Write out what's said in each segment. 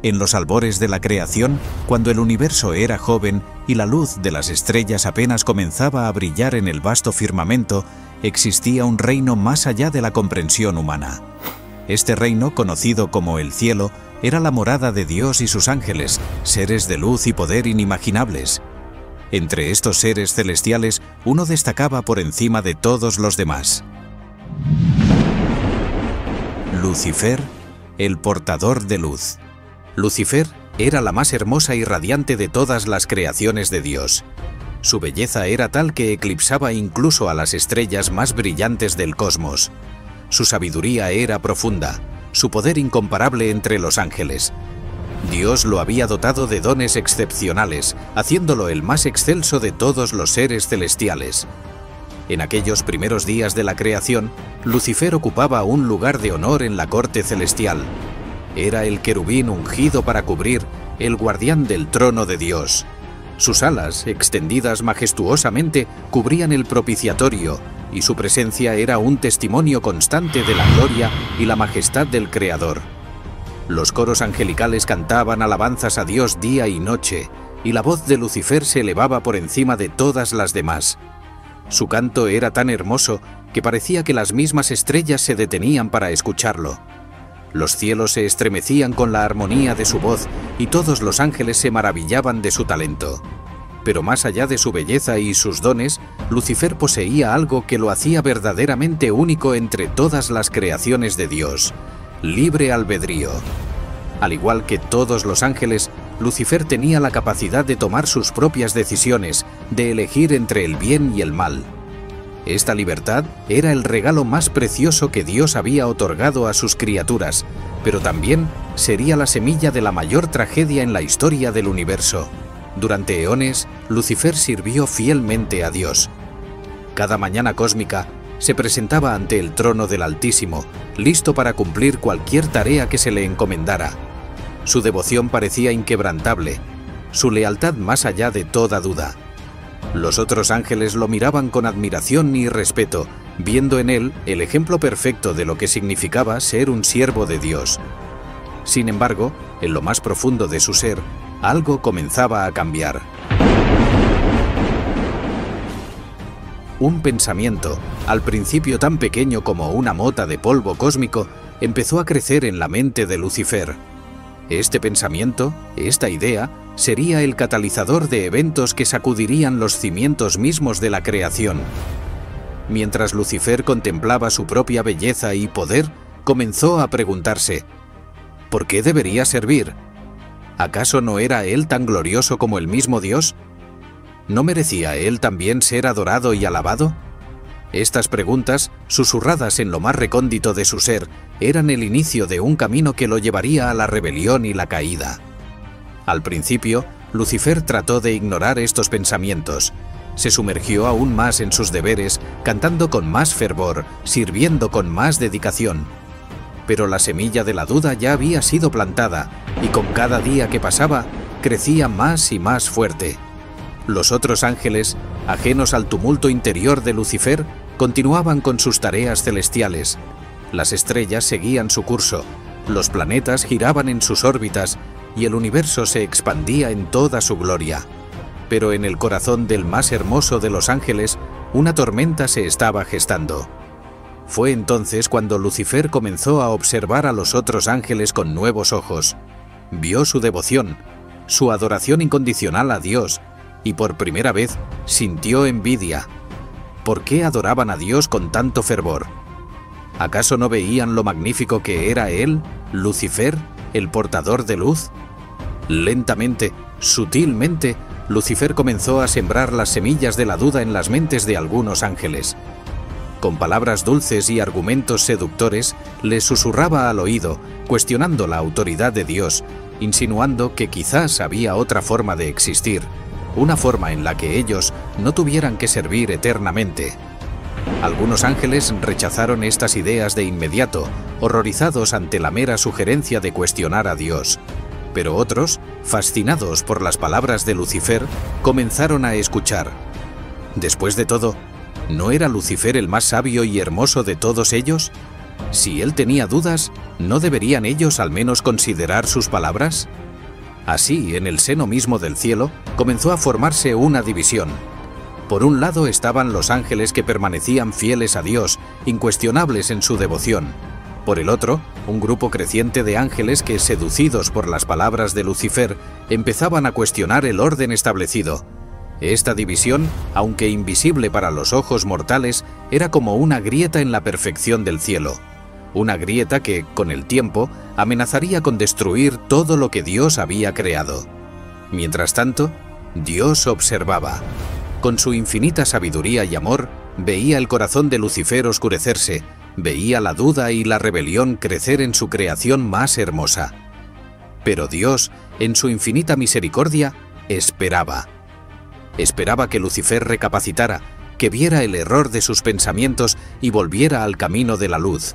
En los albores de la creación, cuando el universo era joven y la luz de las estrellas apenas comenzaba a brillar en el vasto firmamento, existía un reino más allá de la comprensión humana. Este reino, conocido como el cielo, era la morada de Dios y sus ángeles, seres de luz y poder inimaginables. Entre estos seres celestiales, uno destacaba por encima de todos los demás. Lucifer, el portador de luz. Lucifer era la más hermosa y radiante de todas las creaciones de Dios. Su belleza era tal que eclipsaba incluso a las estrellas más brillantes del cosmos. Su sabiduría era profunda, su poder incomparable entre los ángeles. Dios lo había dotado de dones excepcionales, haciéndolo el más excelso de todos los seres celestiales. En aquellos primeros días de la creación, Lucifer ocupaba un lugar de honor en la corte celestial. Era el querubín ungido para cubrir, el guardián del trono de Dios. Sus alas, extendidas majestuosamente, cubrían el propiciatorio, y su presencia era un testimonio constante de la gloria y la majestad del Creador. Los coros angelicales cantaban alabanzas a Dios día y noche, y la voz de Lucifer se elevaba por encima de todas las demás. Su canto era tan hermoso que parecía que las mismas estrellas se detenían para escucharlo. Los cielos se estremecían con la armonía de su voz y todos los ángeles se maravillaban de su talento. Pero más allá de su belleza y sus dones, Lucifer poseía algo que lo hacía verdaderamente único entre todas las creaciones de Dios: libre albedrío. Al igual que todos los ángeles, Lucifer tenía la capacidad de tomar sus propias decisiones, de elegir entre el bien y el mal. Esta libertad era el regalo más precioso que Dios había otorgado a sus criaturas, pero también sería la semilla de la mayor tragedia en la historia del universo. Durante eones, Lucifer sirvió fielmente a Dios. Cada mañana cósmica, se presentaba ante el trono del Altísimo, listo para cumplir cualquier tarea que se le encomendara. Su devoción parecía inquebrantable, su lealtad más allá de toda duda. Los otros ángeles lo miraban con admiración y respeto, viendo en él el ejemplo perfecto de lo que significaba ser un siervo de Dios. Sin embargo, en lo más profundo de su ser, algo comenzaba a cambiar. Un pensamiento, al principio tan pequeño como una mota de polvo cósmico, empezó a crecer en la mente de Lucifer. Este pensamiento, esta idea, sería el catalizador de eventos que sacudirían los cimientos mismos de la creación. Mientras Lucifer contemplaba su propia belleza y poder, comenzó a preguntarse: ¿por qué debería servir? ¿Acaso no era él tan glorioso como el mismo Dios? ¿No merecía él también ser adorado y alabado? Estas preguntas, susurradas en lo más recóndito de su ser, eran el inicio de un camino que lo llevaría a la rebelión y la caída. Al principio, Lucifer trató de ignorar estos pensamientos. Se sumergió aún más en sus deberes, cantando con más fervor, sirviendo con más dedicación. Pero la semilla de la duda ya había sido plantada, y con cada día que pasaba, crecía más y más fuerte. Los otros ángeles, ajenos al tumulto interior de Lucifer, continuaban con sus tareas celestiales. Las estrellas seguían su curso, los planetas giraban en sus órbitas y el universo se expandía en toda su gloria. Pero en el corazón del más hermoso de los ángeles, una tormenta se estaba gestando. Fue entonces cuando Lucifer comenzó a observar a los otros ángeles con nuevos ojos. Vio su devoción, su adoración incondicional a Dios, y por primera vez sintió envidia. ¿Por qué adoraban a Dios con tanto fervor? ¿Acaso no veían lo magnífico que era él, Lucifer, el portador de luz? Lentamente, sutilmente, Lucifer comenzó a sembrar las semillas de la duda en las mentes de algunos ángeles. Con palabras dulces y argumentos seductores, les susurraba al oído, cuestionando la autoridad de Dios, insinuando que quizás había otra forma de existir, una forma en la que ellos no tuvieran que servir eternamente. Algunos ángeles rechazaron estas ideas de inmediato, horrorizados ante la mera sugerencia de cuestionar a Dios. Pero otros, fascinados por las palabras de Lucifer, comenzaron a escuchar. Después de todo, ¿no era Lucifer el más sabio y hermoso de todos ellos? Si él tenía dudas, ¿no deberían ellos al menos considerar sus palabras? Así, en el seno mismo del cielo, comenzó a formarse una división. Por un lado estaban los ángeles que permanecían fieles a Dios, incuestionables en su devoción. Por el otro, un grupo creciente de ángeles que, seducidos por las palabras de Lucifer, empezaban a cuestionar el orden establecido. Esta división, aunque invisible para los ojos mortales, era como una grieta en la perfección del cielo. Una grieta que, con el tiempo, amenazaría con destruir todo lo que Dios había creado. Mientras tanto, Dios observaba. Con su infinita sabiduría y amor, veía el corazón de Lucifer oscurecerse, veía la duda y la rebelión crecer en su creación más hermosa. Pero Dios, en su infinita misericordia, esperaba. Esperaba que Lucifer recapacitara, que viera el error de sus pensamientos y volviera al camino de la luz.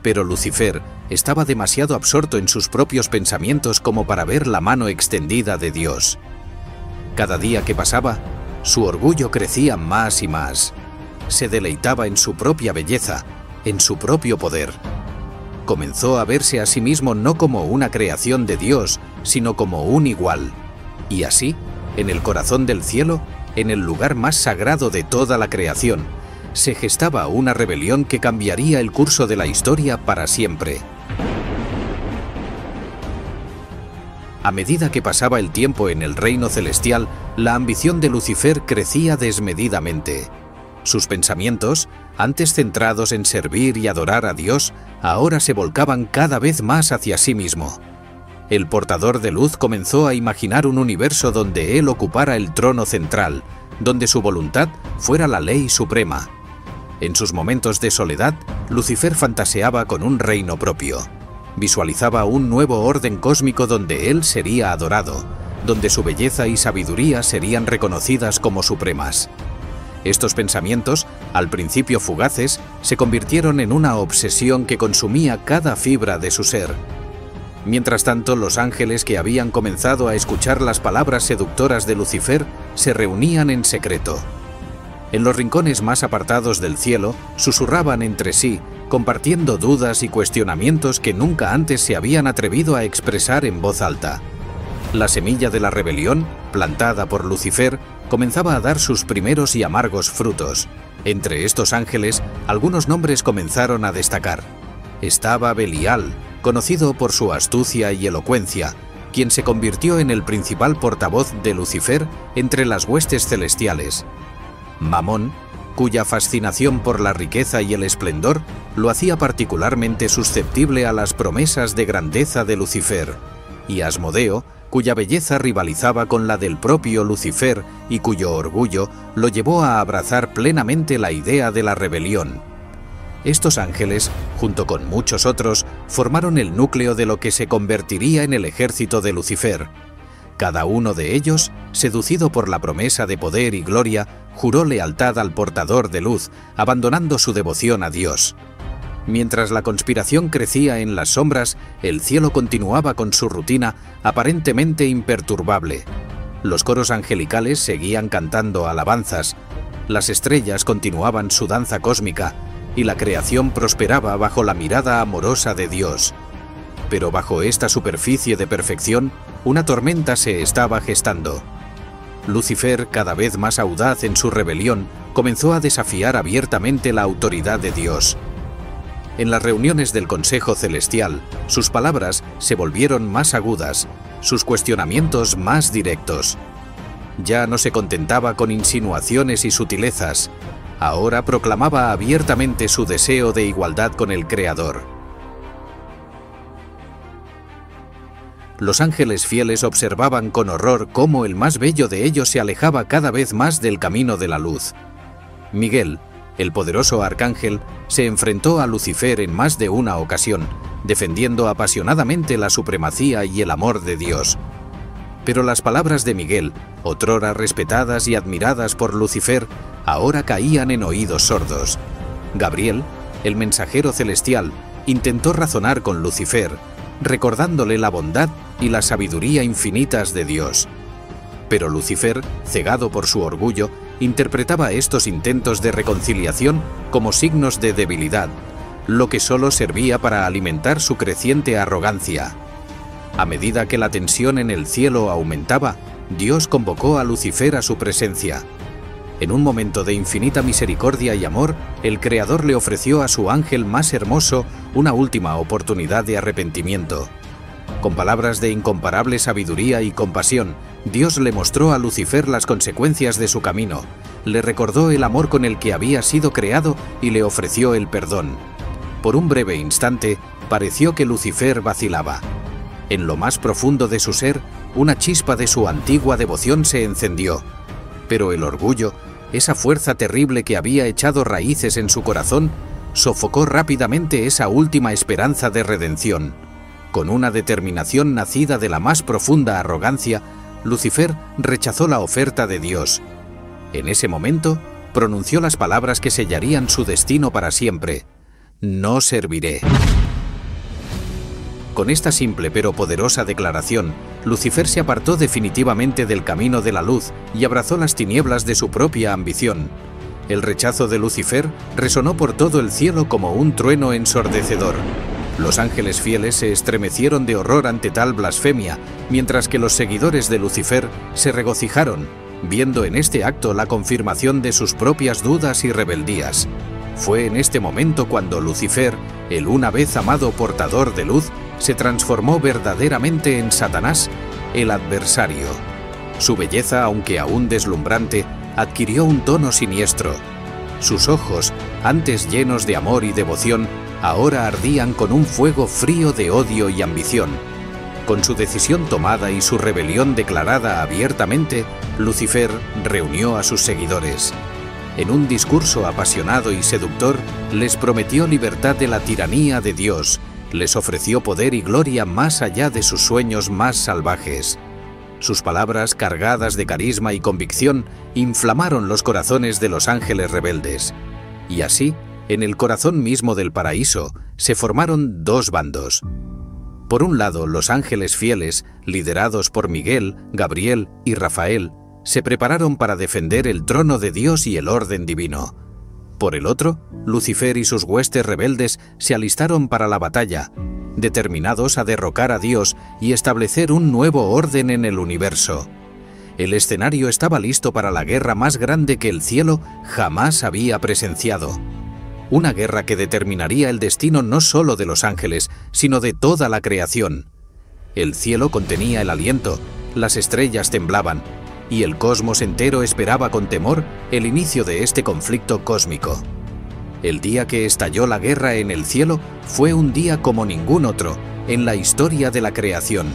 Pero Lucifer estaba demasiado absorto en sus propios pensamientos como para ver la mano extendida de Dios. Cada día que pasaba, su orgullo crecía más y más. Se deleitaba en su propia belleza, en su propio poder. Comenzó a verse a sí mismo no como una creación de Dios, sino como un igual. Y así, en el corazón del cielo, en el lugar más sagrado de toda la creación, se gestaba una rebelión que cambiaría el curso de la historia para siempre. A medida que pasaba el tiempo en el reino celestial, la ambición de Lucifer crecía desmedidamente. Sus pensamientos, antes centrados en servir y adorar a Dios, ahora se volcaban cada vez más hacia sí mismo. El portador de luz comenzó a imaginar un universo donde él ocupara el trono central, donde su voluntad fuera la ley suprema. En sus momentos de soledad, Lucifer fantaseaba con un reino propio. Visualizaba un nuevo orden cósmico donde él sería adorado, donde su belleza y sabiduría serían reconocidas como supremas. Estos pensamientos, al principio fugaces, se convirtieron en una obsesión que consumía cada fibra de su ser. Mientras tanto, los ángeles que habían comenzado a escuchar las palabras seductoras de Lucifer se reunían en secreto. En los rincones más apartados del cielo, susurraban entre sí, compartiendo dudas y cuestionamientos que nunca antes se habían atrevido a expresar en voz alta. La semilla de la rebelión, plantada por Lucifer, comenzaba a dar sus primeros y amargos frutos. Entre estos ángeles, algunos nombres comenzaron a destacar. Estaba Belial, conocido por su astucia y elocuencia, quien se convirtió en el principal portavoz de Lucifer entre las huestes celestiales. Mamón, cuya fascinación por la riqueza y el esplendor lo hacía particularmente susceptible a las promesas de grandeza de Lucifer, y Asmodeo, cuya belleza rivalizaba con la del propio Lucifer y cuyo orgullo lo llevó a abrazar plenamente la idea de la rebelión. Estos ángeles, junto con muchos otros, formaron el núcleo de lo que se convertiría en el ejército de Lucifer. Cada uno de ellos, seducido por la promesa de poder y gloria, juró lealtad al portador de luz, abandonando su devoción a Dios. Mientras la conspiración crecía en las sombras, el cielo continuaba con su rutina aparentemente imperturbable. Los coros angelicales seguían cantando alabanzas, las estrellas continuaban su danza cósmica y la creación prosperaba bajo la mirada amorosa de Dios. Pero bajo esta superficie de perfección, una tormenta se estaba gestando. Lucifer, cada vez más audaz en su rebelión, comenzó a desafiar abiertamente la autoridad de Dios. En las reuniones del Consejo Celestial, sus palabras se volvieron más agudas, sus cuestionamientos más directos. Ya no se contentaba con insinuaciones y sutilezas, ahora proclamaba abiertamente su deseo de igualdad con el Creador. Los ángeles fieles observaban con horror cómo el más bello de ellos se alejaba cada vez más del camino de la luz. Miguel, el poderoso arcángel, se enfrentó a Lucifer en más de una ocasión, defendiendo apasionadamente la supremacía y el amor de Dios. Pero las palabras de Miguel, otrora respetadas y admiradas por Lucifer, ahora caían en oídos sordos. Gabriel, el mensajero celestial, intentó razonar con Lucifer, recordándole la bondad y la sabiduría infinitas de Dios. Pero Lucifer, cegado por su orgullo, interpretaba estos intentos de reconciliación como signos de debilidad, lo que solo servía para alimentar su creciente arrogancia. A medida que la tensión en el cielo aumentaba, Dios convocó a Lucifer a su presencia. En un momento de infinita misericordia y amor, el Creador le ofreció a su ángel más hermoso una última oportunidad de arrepentimiento. Con palabras de incomparable sabiduría y compasión, Dios le mostró a Lucifer las consecuencias de su camino, le recordó el amor con el que había sido creado y le ofreció el perdón. Por un breve instante, pareció que Lucifer vacilaba. En lo más profundo de su ser, una chispa de su antigua devoción se encendió. Pero el orgullo, esa fuerza terrible que había echado raíces en su corazón, sofocó rápidamente esa última esperanza de redención. Con una determinación nacida de la más profunda arrogancia, Lucifer rechazó la oferta de Dios. En ese momento, pronunció las palabras que sellarían su destino para siempre: «No serviré». Con esta simple pero poderosa declaración, Lucifer se apartó definitivamente del camino de la luz y abrazó las tinieblas de su propia ambición. El rechazo de Lucifer resonó por todo el cielo como un trueno ensordecedor. Los ángeles fieles se estremecieron de horror ante tal blasfemia, mientras que los seguidores de Lucifer se regocijaron, viendo en este acto la confirmación de sus propias dudas y rebeldías. Fue en este momento cuando Lucifer, el una vez amado portador de luz, se transformó verdaderamente en Satanás, el adversario. Su belleza, aunque aún deslumbrante, adquirió un tono siniestro. Sus ojos, antes llenos de amor y devoción, ahora ardían con un fuego frío de odio y ambición. Con su decisión tomada y su rebelión declarada abiertamente, Lucifer reunió a sus seguidores. En un discurso apasionado y seductor, les prometió libertad de la tiranía de Dios, les ofreció poder y gloria más allá de sus sueños más salvajes. Sus palabras, cargadas de carisma y convicción, inflamaron los corazones de los ángeles rebeldes. Y así, en el corazón mismo del paraíso, se formaron dos bandos. Por un lado, los ángeles fieles, liderados por Miguel, Gabriel y Rafael, se prepararon para defender el trono de Dios y el orden divino. Por el otro, Lucifer y sus huestes rebeldes se alistaron para la batalla, determinados a derrocar a Dios y establecer un nuevo orden en el universo. El escenario estaba listo para la guerra más grande que el cielo jamás había presenciado. Una guerra que determinaría el destino no solo de los ángeles, sino de toda la creación. El cielo contenía el aliento, las estrellas temblaban, y el cosmos entero esperaba con temor el inicio de este conflicto cósmico. El día que estalló la guerra en el cielo fue un día como ningún otro en la historia de la creación.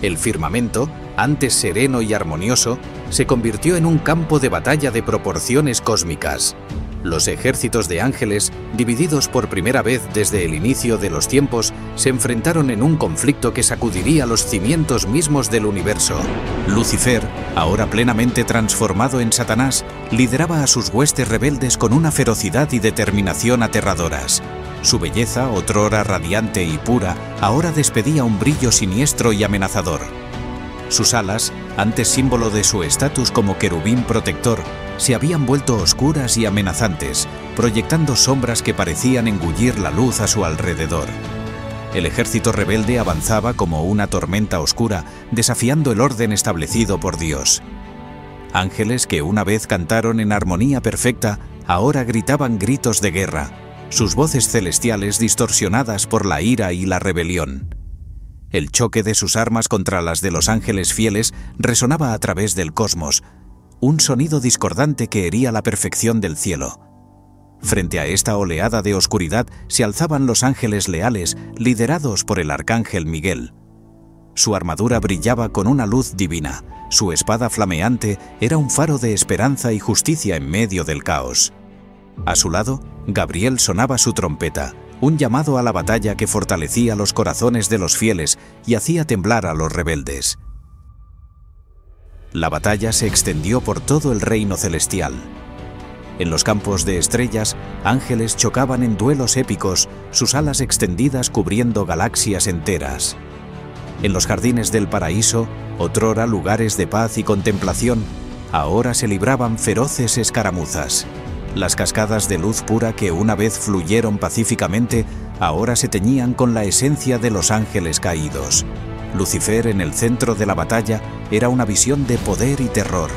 El firmamento, antes sereno y armonioso, se convirtió en un campo de batalla de proporciones cósmicas. Los ejércitos de ángeles, divididos por primera vez desde el inicio de los tiempos, se enfrentaron en un conflicto que sacudiría los cimientos mismos del universo. Lucifer, ahora plenamente transformado en Satanás, lideraba a sus huestes rebeldes con una ferocidad y determinación aterradoras. Su belleza, otrora radiante y pura, ahora despedía un brillo siniestro y amenazador. Sus alas, antes símbolo de su estatus como querubín protector, se habían vuelto oscuras y amenazantes, proyectando sombras que parecían engullir la luz a su alrededor. El ejército rebelde avanzaba como una tormenta oscura, desafiando el orden establecido por Dios. Ángeles que una vez cantaron en armonía perfecta, ahora gritaban gritos de guerra, sus voces celestiales distorsionadas por la ira y la rebelión. El choque de sus armas contra las de los ángeles fieles resonaba a través del cosmos, un sonido discordante que hería la perfección del cielo. Frente a esta oleada de oscuridad se alzaban los ángeles leales, liderados por el arcángel Miguel. Su armadura brillaba con una luz divina, su espada flameante era un faro de esperanza y justicia en medio del caos. A su lado, Gabriel sonaba su trompeta, un llamado a la batalla que fortalecía los corazones de los fieles y hacía temblar a los rebeldes. La batalla se extendió por todo el reino celestial. En los campos de estrellas, ángeles chocaban en duelos épicos, sus alas extendidas cubriendo galaxias enteras. En los jardines del paraíso, otrora lugares de paz y contemplación, ahora se libraban feroces escaramuzas. Las cascadas de luz pura que una vez fluyeron pacíficamente, ahora se teñían con la esencia de los ángeles caídos. Lucifer, en el centro de la batalla, era una visión de poder y terror.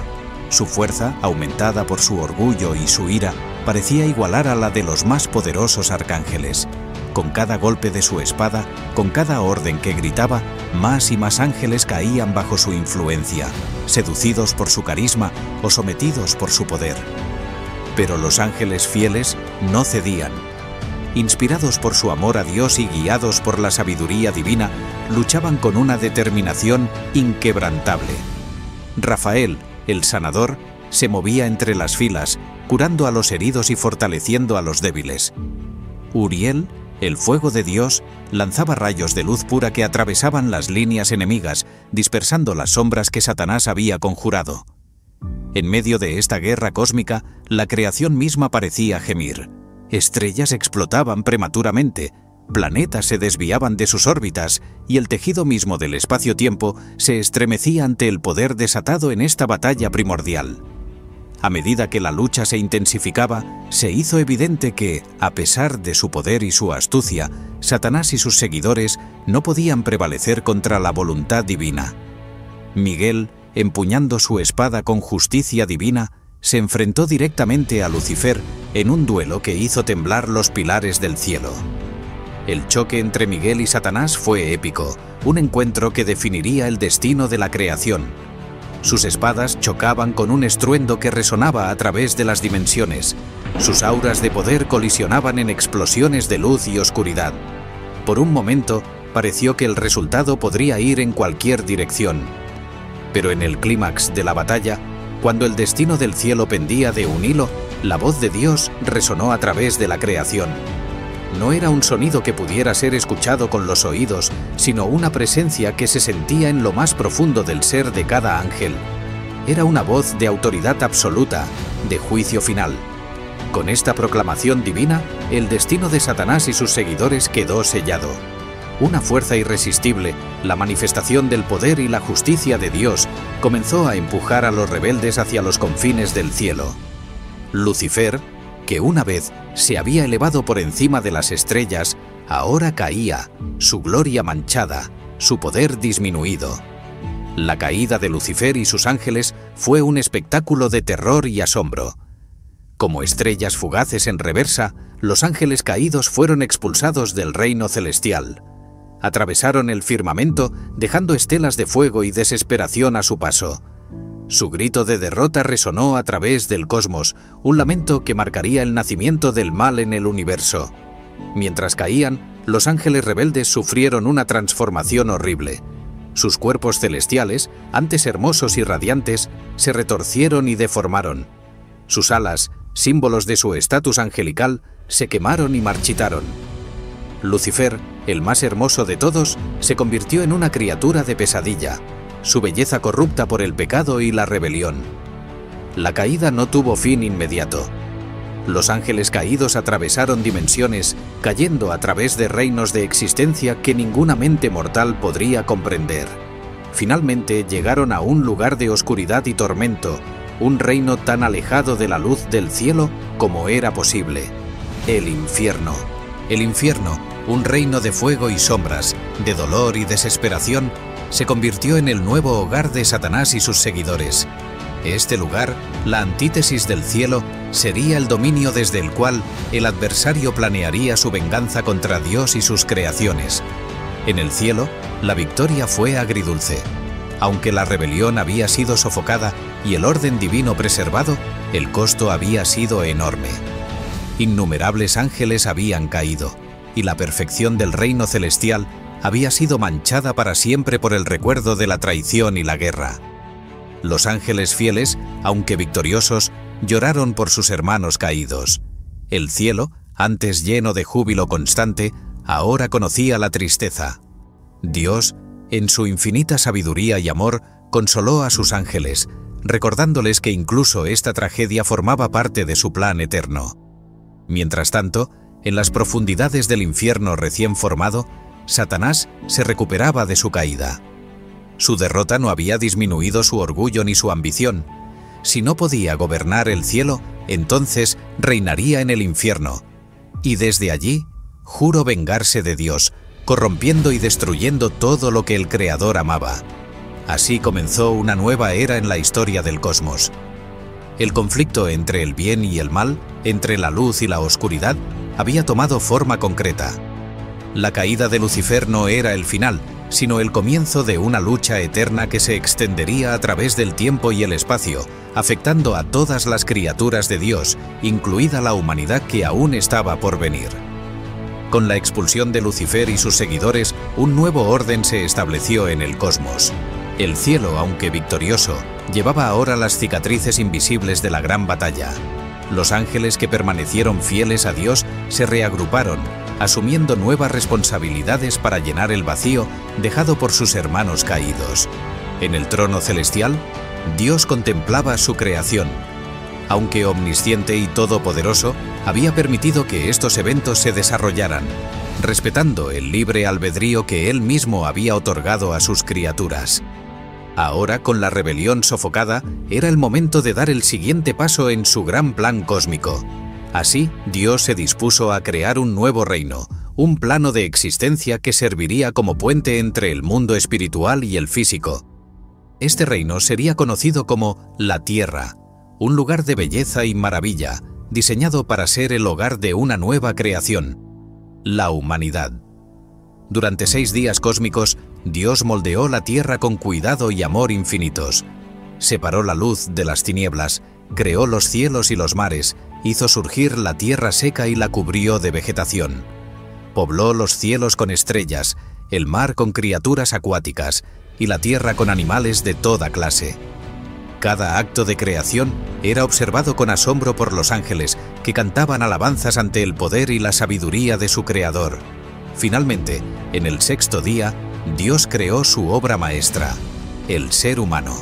Su fuerza, aumentada por su orgullo y su ira, parecía igualar a la de los más poderosos arcángeles. Con cada golpe de su espada, con cada orden que gritaba, más y más ángeles caían bajo su influencia, seducidos por su carisma o sometidos por su poder. Pero los ángeles fieles no cedían. Inspirados por su amor a Dios y guiados por la sabiduría divina, luchaban con una determinación inquebrantable. Rafael, el sanador, se movía entre las filas, curando a los heridos y fortaleciendo a los débiles. Uriel, el fuego de Dios, lanzaba rayos de luz pura que atravesaban las líneas enemigas, dispersando las sombras que Satanás había conjurado. En medio de esta guerra cósmica, la creación misma parecía gemir. Estrellas explotaban prematuramente, planetas se desviaban de sus órbitas y el tejido mismo del espacio-tiempo se estremecía ante el poder desatado en esta batalla primordial. A medida que la lucha se intensificaba, se hizo evidente que, a pesar de su poder y su astucia, Satanás y sus seguidores no podían prevalecer contra la voluntad divina. Miguel, empuñando su espada con justicia divina, se enfrentó directamente a Lucifer en un duelo que hizo temblar los pilares del cielo. El choque entre Miguel y Satanás fue épico, un encuentro que definiría el destino de la creación. Sus espadas chocaban con un estruendo que resonaba a través de las dimensiones. Sus auras de poder colisionaban en explosiones de luz y oscuridad. Por un momento, pareció que el resultado podría ir en cualquier dirección. Pero en el clímax de la batalla, cuando el destino del cielo pendía de un hilo, la voz de Dios resonó a través de la creación. No era un sonido que pudiera ser escuchado con los oídos, sino una presencia que se sentía en lo más profundo del ser de cada ángel. Era una voz de autoridad absoluta, de juicio final. Con esta proclamación divina, el destino de Satanás y sus seguidores quedó sellado. Una fuerza irresistible, la manifestación del poder y la justicia de Dios, comenzó a empujar a los rebeldes hacia los confines del cielo. Lucifer, que una vez se había elevado por encima de las estrellas, ahora caía, su gloria manchada, su poder disminuido. La caída de Lucifer y sus ángeles fue un espectáculo de terror y asombro. Como estrellas fugaces en reversa, los ángeles caídos fueron expulsados del reino celestial. Atravesaron el firmamento, dejando estelas de fuego y desesperación a su paso. Su grito de derrota resonó a través del cosmos, un lamento que marcaría el nacimiento del mal en el universo. Mientras caían, los ángeles rebeldes sufrieron una transformación horrible. Sus cuerpos celestiales, antes hermosos y radiantes, se retorcieron y deformaron. Sus alas, símbolos de su estatus angelical, se quemaron y marchitaron. Lucifer, el más hermoso de todos, se convirtió en una criatura de pesadilla, su belleza corrupta por el pecado y la rebelión. La caída no tuvo fin inmediato. Los ángeles caídos atravesaron dimensiones, cayendo a través de reinos de existencia que ninguna mente mortal podría comprender. Finalmente llegaron a un lugar de oscuridad y tormento, un reino tan alejado de la luz del cielo como era posible: el infierno. El infierno, un reino de fuego y sombras, de dolor y desesperación, se convirtió en el nuevo hogar de Satanás y sus seguidores. Este lugar, la antítesis del cielo, sería el dominio desde el cual el adversario planearía su venganza contra Dios y sus creaciones. En el cielo, la victoria fue agridulce. Aunque la rebelión había sido sofocada y el orden divino preservado, el costo había sido enorme. Innumerables ángeles habían caído, y la perfección del reino celestial había sido manchada para siempre por el recuerdo de la traición y la guerra. Los ángeles fieles, aunque victoriosos, lloraron por sus hermanos caídos. El cielo, antes lleno de júbilo constante, ahora conocía la tristeza. Dios, en su infinita sabiduría y amor, consoló a sus ángeles, recordándoles que incluso esta tragedia formaba parte de su plan eterno. Mientras tanto, en las profundidades del infierno recién formado, Satanás se recuperaba de su caída. Su derrota no había disminuido su orgullo ni su ambición. Si no podía gobernar el cielo, entonces reinaría en el infierno. Y desde allí, juró vengarse de Dios, corrompiendo y destruyendo todo lo que el Creador amaba. Así comenzó una nueva era en la historia del cosmos. El conflicto entre el bien y el mal, entre la luz y la oscuridad, había tomado forma concreta. La caída de Lucifer no era el final, sino el comienzo de una lucha eterna que se extendería a través del tiempo y el espacio, afectando a todas las criaturas de Dios, incluida la humanidad que aún estaba por venir. Con la expulsión de Lucifer y sus seguidores, un nuevo orden se estableció en el cosmos. El cielo, aunque victorioso, llevaba ahora las cicatrices invisibles de la gran batalla. Los ángeles que permanecieron fieles a Dios se reagruparon, asumiendo nuevas responsabilidades para llenar el vacío dejado por sus hermanos caídos. En el trono celestial, Dios contemplaba su creación. Aunque omnisciente y todopoderoso, había permitido que estos eventos se desarrollaran, respetando el libre albedrío que Él mismo había otorgado a sus criaturas. Ahora, con la rebelión sofocada, era el momento de dar el siguiente paso en su gran plan cósmico. Así, Dios se dispuso a crear un nuevo reino, un plano de existencia que serviría como puente entre el mundo espiritual y el físico. Este reino sería conocido como la Tierra, un lugar de belleza y maravilla, diseñado para ser el hogar de una nueva creación, la humanidad. Durante 6 días cósmicos, Dios moldeó la tierra con cuidado y amor infinitos. Separó la luz de las tinieblas, creó los cielos y los mares, hizo surgir la tierra seca y la cubrió de vegetación. Pobló los cielos con estrellas, el mar con criaturas acuáticas y la tierra con animales de toda clase. Cada acto de creación era observado con asombro por los ángeles, que cantaban alabanzas ante el poder y la sabiduría de su Creador. Finalmente, en el 6º día, Dios creó su obra maestra, el ser humano.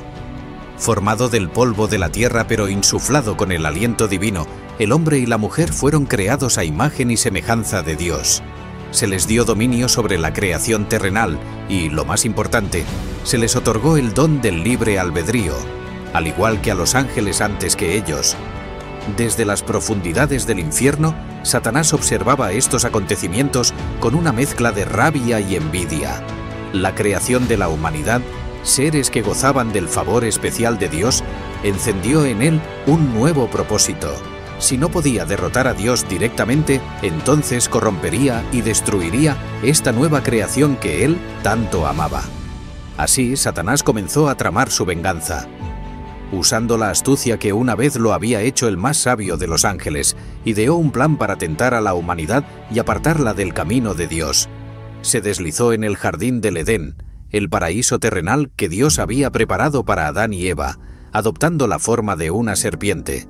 Formado del polvo de la tierra pero insuflado con el aliento divino, el hombre y la mujer fueron creados a imagen y semejanza de Dios. Se les dio dominio sobre la creación terrenal y, lo más importante, se les otorgó el don del libre albedrío, al igual que a los ángeles antes que ellos. Desde las profundidades del infierno, Satanás observaba estos acontecimientos con una mezcla de rabia y envidia. La creación de la humanidad, seres que gozaban del favor especial de Dios, encendió en él un nuevo propósito. Si no podía derrotar a Dios directamente, entonces corrompería y destruiría esta nueva creación que él tanto amaba. Así, Satanás comenzó a tramar su venganza. Usando la astucia que una vez lo había hecho el más sabio de los ángeles, ideó un plan para tentar a la humanidad y apartarla del camino de Dios. Se deslizó en el jardín del Edén, el paraíso terrenal que Dios había preparado para Adán y Eva, adoptando la forma de una serpiente.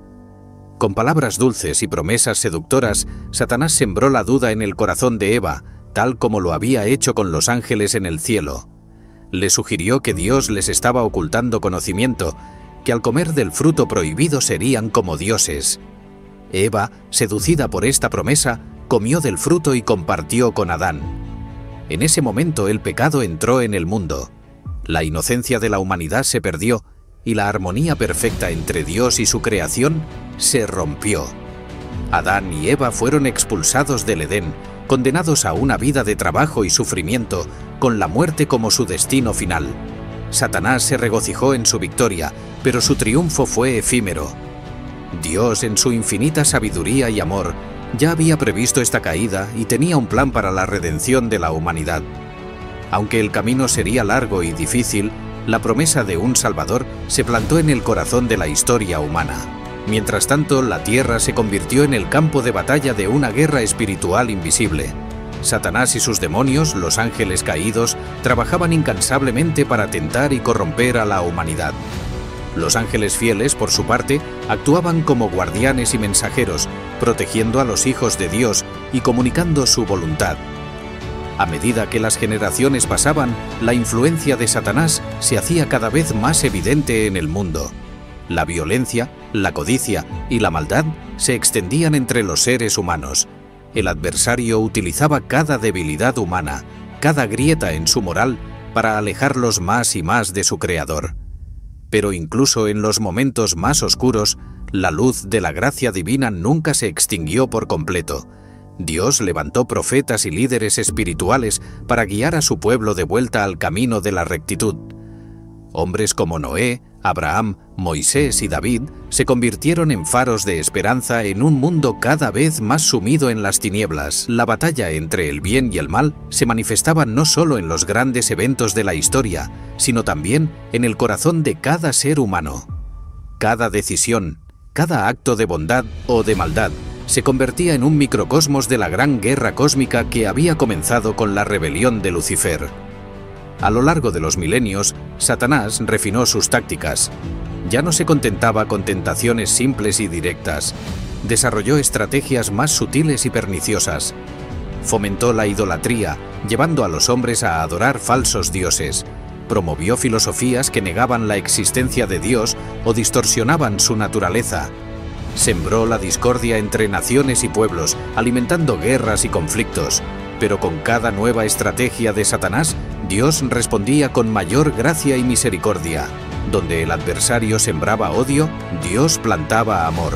Con palabras dulces y promesas seductoras, Satanás sembró la duda en el corazón de Eva, tal como lo había hecho con los ángeles en el cielo. Le sugirió que Dios les estaba ocultando conocimiento, que al comer del fruto prohibido serían como dioses. Eva, seducida por esta promesa, comió del fruto y compartió con Adán. En ese momento el pecado entró en el mundo. La inocencia de la humanidad se perdió y la armonía perfecta entre Dios y su creación se rompió. Adán y Eva fueron expulsados del Edén, condenados a una vida de trabajo y sufrimiento, con la muerte como su destino final. Satanás se regocijó en su victoria, pero su triunfo fue efímero. Dios, en su infinita sabiduría y amor, ya había previsto esta caída y tenía un plan para la redención de la humanidad. Aunque el camino sería largo y difícil, la promesa de un Salvador se plantó en el corazón de la historia humana. Mientras tanto, la tierra se convirtió en el campo de batalla de una guerra espiritual invisible. Satanás y sus demonios, los ángeles caídos, trabajaban incansablemente para tentar y corromper a la humanidad. Los ángeles fieles, por su parte, actuaban como guardianes y mensajeros, protegiendo a los hijos de Dios y comunicando su voluntad. A medida que las generaciones pasaban, la influencia de Satanás se hacía cada vez más evidente en el mundo. La violencia, la codicia y la maldad se extendían entre los seres humanos. El adversario utilizaba cada debilidad humana, cada grieta en su moral, para alejarlos más y más de su Creador. Pero incluso en los momentos más oscuros, la luz de la gracia divina nunca se extinguió por completo. Dios levantó profetas y líderes espirituales para guiar a su pueblo de vuelta al camino de la rectitud. Hombres como Noé, Abraham, Moisés y David se convirtieron en faros de esperanza en un mundo cada vez más sumido en las tinieblas. La batalla entre el bien y el mal se manifestaba no solo en los grandes eventos de la historia, sino también en el corazón de cada ser humano. Cada decisión, cada acto de bondad o de maldad se convertía en un microcosmos de la gran guerra cósmica que había comenzado con la rebelión de Lucifer. A lo largo de los milenios, Satanás refinó sus tácticas. Ya no se contentaba con tentaciones simples y directas. Desarrolló estrategias más sutiles y perniciosas. Fomentó la idolatría, llevando a los hombres a adorar falsos dioses. Promovió filosofías que negaban la existencia de Dios o distorsionaban su naturaleza. Sembró la discordia entre naciones y pueblos, alimentando guerras y conflictos. Pero con cada nueva estrategia de Satanás, Dios respondía con mayor gracia y misericordia. Donde el adversario sembraba odio, Dios plantaba amor.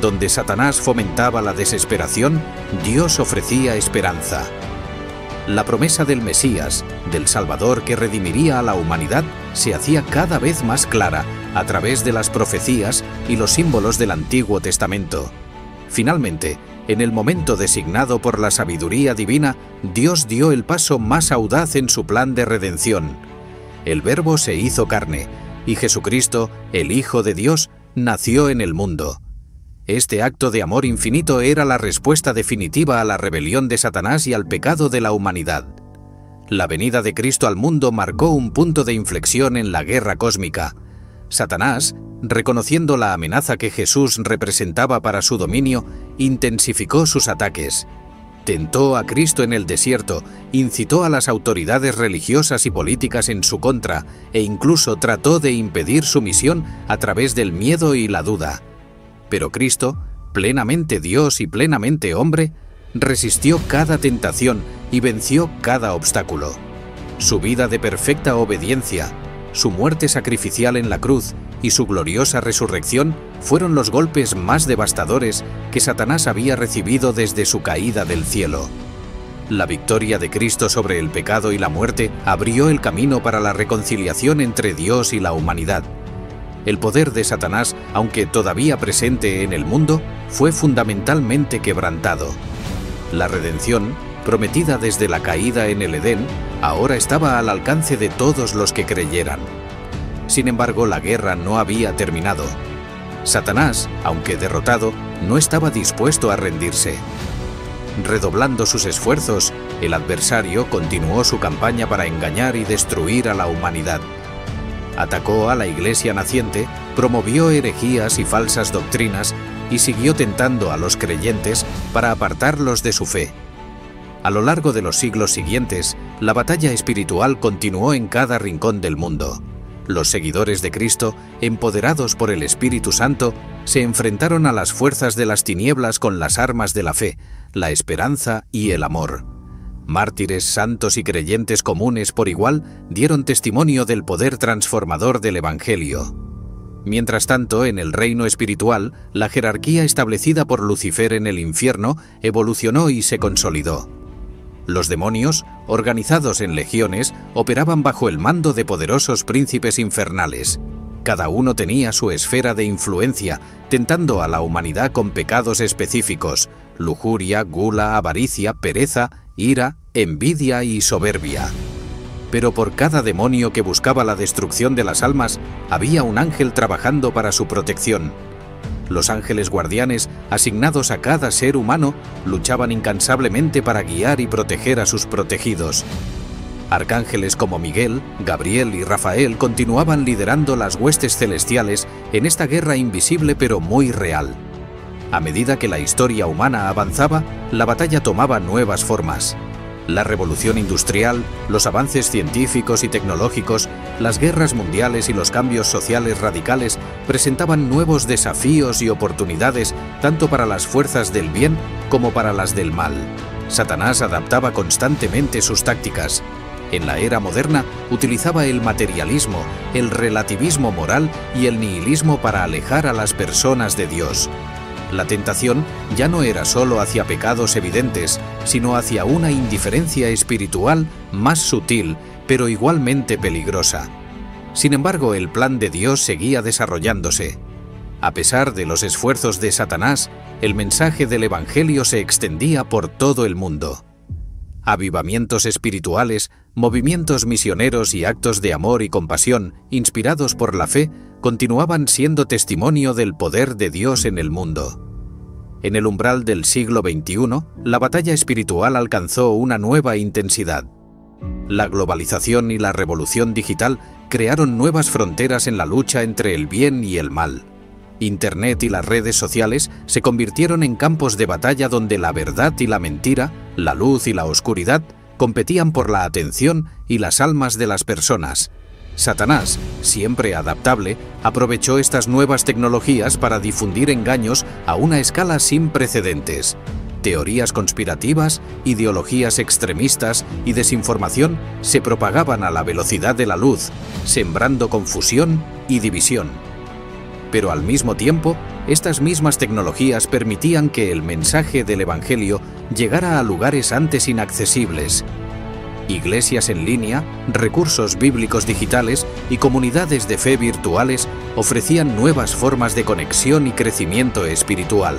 Donde Satanás fomentaba la desesperación, Dios ofrecía esperanza. La promesa del Mesías, del Salvador que redimiría a la humanidad, se hacía cada vez más clara a través de las profecías y los símbolos del Antiguo Testamento. Finalmente, en el momento designado por la sabiduría divina, Dios dio el paso más audaz en su plan de redención. El Verbo se hizo carne, y Jesucristo, el Hijo de Dios, nació en el mundo. Este acto de amor infinito era la respuesta definitiva a la rebelión de Satanás y al pecado de la humanidad. La venida de Cristo al mundo marcó un punto de inflexión en la guerra cósmica. Satanás, reconociendo la amenaza que Jesús representaba para su dominio, intensificó sus ataques. Tentó a Cristo en el desierto, incitó a las autoridades religiosas y políticas en su contra e incluso trató de impedir su misión a través del miedo y la duda. Pero Cristo, plenamente Dios y plenamente hombre, resistió cada tentación y venció cada obstáculo. Su vida de perfecta obediencia, su muerte sacrificial en la cruz y su gloriosa resurrección fueron los golpes más devastadores que Satanás había recibido desde su caída del cielo. La victoria de Cristo sobre el pecado y la muerte abrió el camino para la reconciliación entre Dios y la humanidad. El poder de Satanás, aunque todavía presente en el mundo, fue fundamentalmente quebrantado. La redención, prometida desde la caída en el Edén, ahora estaba al alcance de todos los que creyeran. Sin embargo, la guerra no había terminado. Satanás, aunque derrotado, no estaba dispuesto a rendirse. Redoblando sus esfuerzos, el adversario continuó su campaña para engañar y destruir a la humanidad. Atacó a la Iglesia naciente, promovió herejías y falsas doctrinas y siguió tentando a los creyentes para apartarlos de su fe. A lo largo de los siglos siguientes, la batalla espiritual continuó en cada rincón del mundo. Los seguidores de Cristo, empoderados por el Espíritu Santo, se enfrentaron a las fuerzas de las tinieblas con las armas de la fe, la esperanza y el amor. Mártires, santos y creyentes comunes por igual dieron testimonio del poder transformador del Evangelio. Mientras tanto, en el reino espiritual, la jerarquía establecida por Lucifer en el infierno evolucionó y se consolidó. Los demonios, organizados en legiones, operaban bajo el mando de poderosos príncipes infernales. Cada uno tenía su esfera de influencia, tentando a la humanidad con pecados específicos: lujuria, gula, avaricia, pereza, ira, envidia y soberbia. Pero por cada demonio que buscaba la destrucción de las almas, había un ángel trabajando para su protección. Los ángeles guardianes, asignados a cada ser humano, luchaban incansablemente para guiar y proteger a sus protegidos. Arcángeles como Miguel, Gabriel y Rafael continuaban liderando las huestes celestiales en esta guerra invisible pero muy real. A medida que la historia humana avanzaba, la batalla tomaba nuevas formas. La revolución industrial, los avances científicos y tecnológicos, las guerras mundiales y los cambios sociales radicales presentaban nuevos desafíos y oportunidades tanto para las fuerzas del bien como para las del mal. Satanás adaptaba constantemente sus tácticas. En la era moderna utilizaba el materialismo, el relativismo moral y el nihilismo para alejar a las personas de Dios. La tentación ya no era solo hacia pecados evidentes, sino hacia una indiferencia espiritual más sutil, pero igualmente peligrosa. Sin embargo, el plan de Dios seguía desarrollándose. A pesar de los esfuerzos de Satanás, el mensaje del Evangelio se extendía por todo el mundo. Avivamientos espirituales, movimientos misioneros y actos de amor y compasión, inspirados por la fe, continuaban siendo testimonio del poder de Dios en el mundo. En el umbral del siglo XXI, la batalla espiritual alcanzó una nueva intensidad. La globalización y la revolución digital crearon nuevas fronteras en la lucha entre el bien y el mal. Internet y las redes sociales se convirtieron en campos de batalla donde la verdad y la mentira, la luz y la oscuridad competían por la atención y las almas de las personas. Satanás, siempre adaptable, aprovechó estas nuevas tecnologías para difundir engaños a una escala sin precedentes. Teorías conspirativas, ideologías extremistas y desinformación se propagaban a la velocidad de la luz, sembrando confusión y división. Pero al mismo tiempo, estas mismas tecnologías permitían que el mensaje del Evangelio llegara a lugares antes inaccesibles. Iglesias en línea, recursos bíblicos digitales y comunidades de fe virtuales ofrecían nuevas formas de conexión y crecimiento espiritual.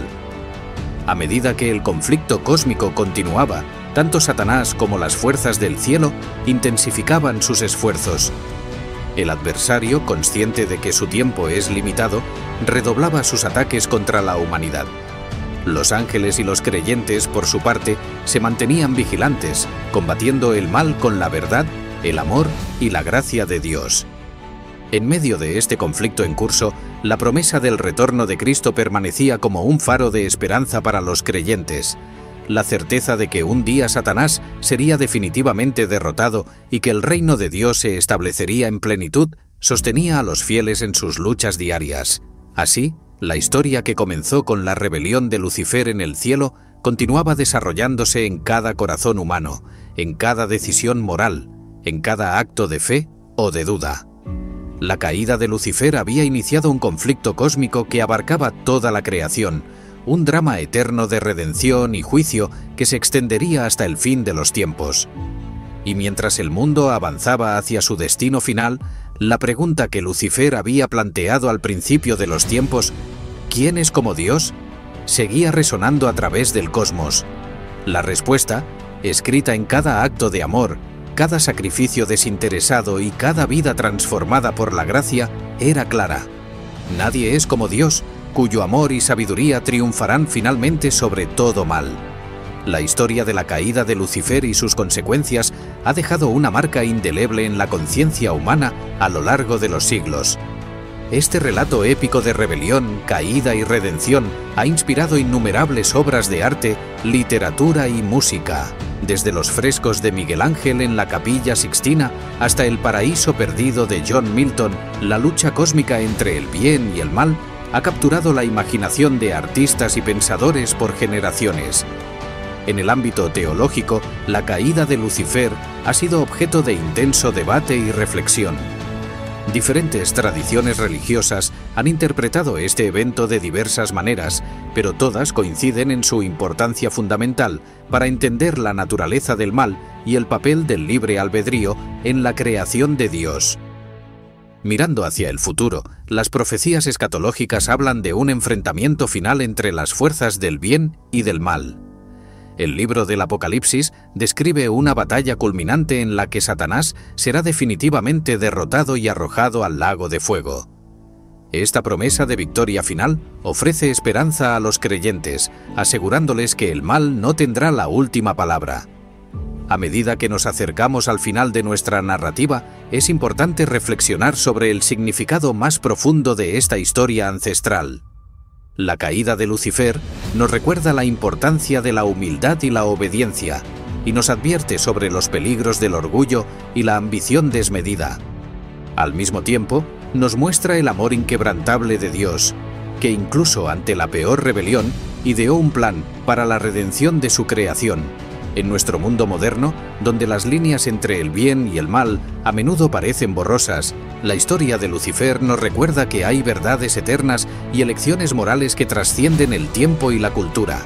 A medida que el conflicto cósmico continuaba, tanto Satanás como las fuerzas del cielo intensificaban sus esfuerzos. El adversario, consciente de que su tiempo es limitado, redoblaba sus ataques contra la humanidad. Los ángeles y los creyentes, por su parte, se mantenían vigilantes, combatiendo el mal con la verdad, el amor y la gracia de Dios. En medio de este conflicto en curso, la promesa del retorno de Cristo permanecía como un faro de esperanza para los creyentes. La certeza de que un día Satanás sería definitivamente derrotado y que el reino de Dios se establecería en plenitud sostenía a los fieles en sus luchas diarias. Así, la historia que comenzó con la rebelión de Lucifer en el cielo continuaba desarrollándose en cada corazón humano, en cada decisión moral, en cada acto de fe o de duda. La caída de Lucifer había iniciado un conflicto cósmico que abarcaba toda la creación, un drama eterno de redención y juicio que se extendería hasta el fin de los tiempos. Y mientras el mundo avanzaba hacia su destino final, la pregunta que Lucifer había planteado al principio de los tiempos, ¿quién es como Dios?, seguía resonando a través del cosmos. La respuesta, escrita en cada acto de amor, cada sacrificio desinteresado y cada vida transformada por la gracia, era clara. Nadie es como Dios, cuyo amor y sabiduría triunfarán finalmente sobre todo mal. La historia de la caída de Lucifer y sus consecuencias ha dejado una marca indeleble en la conciencia humana a lo largo de los siglos. Este relato épico de rebelión, caída y redención ha inspirado innumerables obras de arte, literatura y música, desde los frescos de Miguel Ángel en la Capilla Sixtina hasta El paraíso perdido de John Milton. La lucha cósmica entre el bien y el mal ha capturado la imaginación de artistas y pensadores por generaciones. En el ámbito teológico, la caída de Lucifer ha sido objeto de intenso debate y reflexión. Diferentes tradiciones religiosas han interpretado este evento de diversas maneras, pero todas coinciden en su importancia fundamental para entender la naturaleza del mal y el papel del libre albedrío en la creación de Dios. Mirando hacia el futuro, las profecías escatológicas hablan de un enfrentamiento final entre las fuerzas del bien y del mal. El libro del Apocalipsis describe una batalla culminante en la que Satanás será definitivamente derrotado y arrojado al lago de fuego. Esta promesa de victoria final ofrece esperanza a los creyentes, asegurándoles que el mal no tendrá la última palabra. A medida que nos acercamos al final de nuestra narrativa, es importante reflexionar sobre el significado más profundo de esta historia ancestral. La caída de Lucifer nos recuerda la importancia de la humildad y la obediencia, y nos advierte sobre los peligros del orgullo y la ambición desmedida. Al mismo tiempo, nos muestra el amor inquebrantable de Dios, que incluso ante la peor rebelión, ideó un plan para la redención de su creación, En nuestro mundo moderno, donde las líneas entre el bien y el mal a menudo parecen borrosas, la historia de Lucifer nos recuerda que hay verdades eternas y elecciones morales que trascienden el tiempo y la cultura.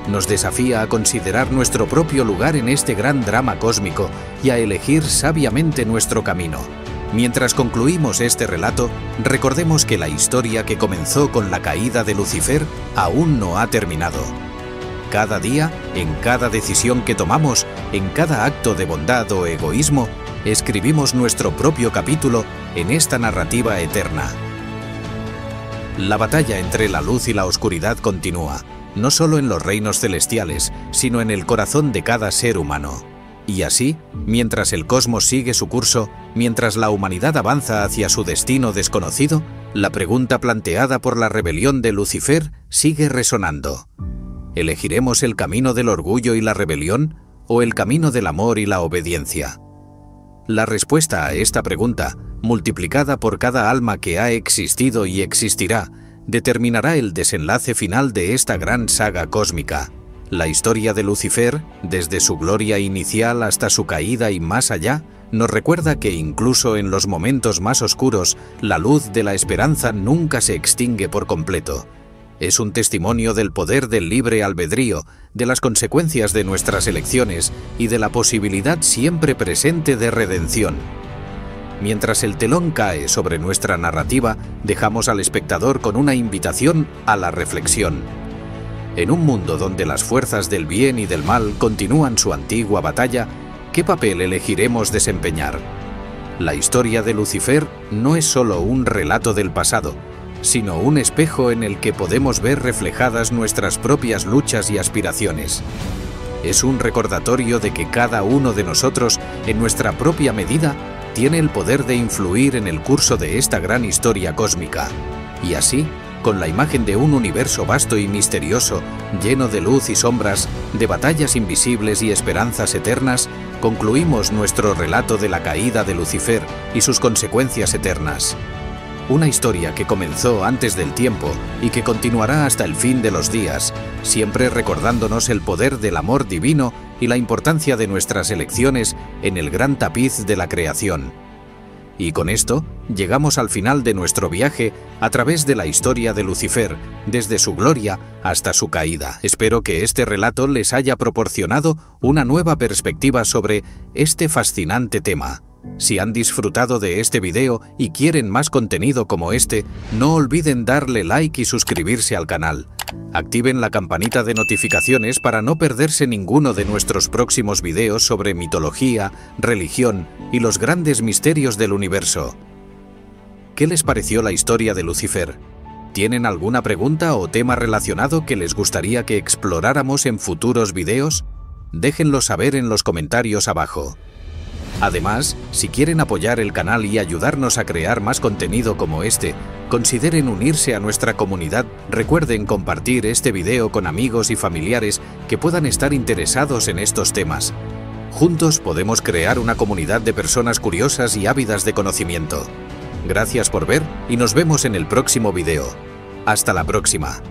Nos desafía a considerar nuestro propio lugar en este gran drama cósmico y a elegir sabiamente nuestro camino. Mientras concluimos este relato, recordemos que la historia que comenzó con la caída de Lucifer aún no ha terminado. Cada día, en cada decisión que tomamos, en cada acto de bondad o egoísmo, escribimos nuestro propio capítulo en esta narrativa eterna. La batalla entre la luz y la oscuridad continúa, no solo en los reinos celestiales, sino en el corazón de cada ser humano. Y así, mientras el cosmos sigue su curso, mientras la humanidad avanza hacia su destino desconocido, la pregunta planteada por la rebelión de Lucifer sigue resonando. ¿Elegiremos el camino del orgullo y la rebelión o el camino del amor y la obediencia? La respuesta a esta pregunta, multiplicada por cada alma que ha existido y existirá, determinará el desenlace final de esta gran saga cósmica. La historia de Lucifer, desde su gloria inicial hasta su caída y más allá, nos recuerda que incluso en los momentos más oscuros, la luz de la esperanza nunca se extingue por completo. Es un testimonio del poder del libre albedrío, de las consecuencias de nuestras elecciones y de la posibilidad siempre presente de redención. Mientras el telón cae sobre nuestra narrativa, dejamos al espectador con una invitación a la reflexión. En un mundo donde las fuerzas del bien y del mal continúan su antigua batalla, ¿qué papel elegiremos desempeñar? La historia de Lucifer no es solo un relato del pasado, sino un espejo en el que podemos ver reflejadas nuestras propias luchas y aspiraciones. Es un recordatorio de que cada uno de nosotros, en nuestra propia medida, tiene el poder de influir en el curso de esta gran historia cósmica. Y así, con la imagen de un universo vasto y misterioso, lleno de luz y sombras, de batallas invisibles y esperanzas eternas, concluimos nuestro relato de la caída de Lucifer y sus consecuencias eternas. Una historia que comenzó antes del tiempo y que continuará hasta el fin de los días, siempre recordándonos el poder del amor divino y la importancia de nuestras elecciones en el gran tapiz de la creación. Y con esto, llegamos al final de nuestro viaje a través de la historia de Lucifer, desde su gloria hasta su caída. Espero que este relato les haya proporcionado una nueva perspectiva sobre este fascinante tema. Si han disfrutado de este video y quieren más contenido como este, no olviden darle like y suscribirse al canal. Activen la campanita de notificaciones para no perderse ninguno de nuestros próximos videos sobre mitología, religión y los grandes misterios del universo. ¿Qué les pareció la historia de Lucifer? ¿Tienen alguna pregunta o tema relacionado que les gustaría que exploráramos en futuros videos? Déjenlo saber en los comentarios abajo. Además, si quieren apoyar el canal y ayudarnos a crear más contenido como este, consideren unirse a nuestra comunidad. Recuerden compartir este video con amigos y familiares que puedan estar interesados en estos temas. Juntos podemos crear una comunidad de personas curiosas y ávidas de conocimiento. Gracias por ver y nos vemos en el próximo video. Hasta la próxima.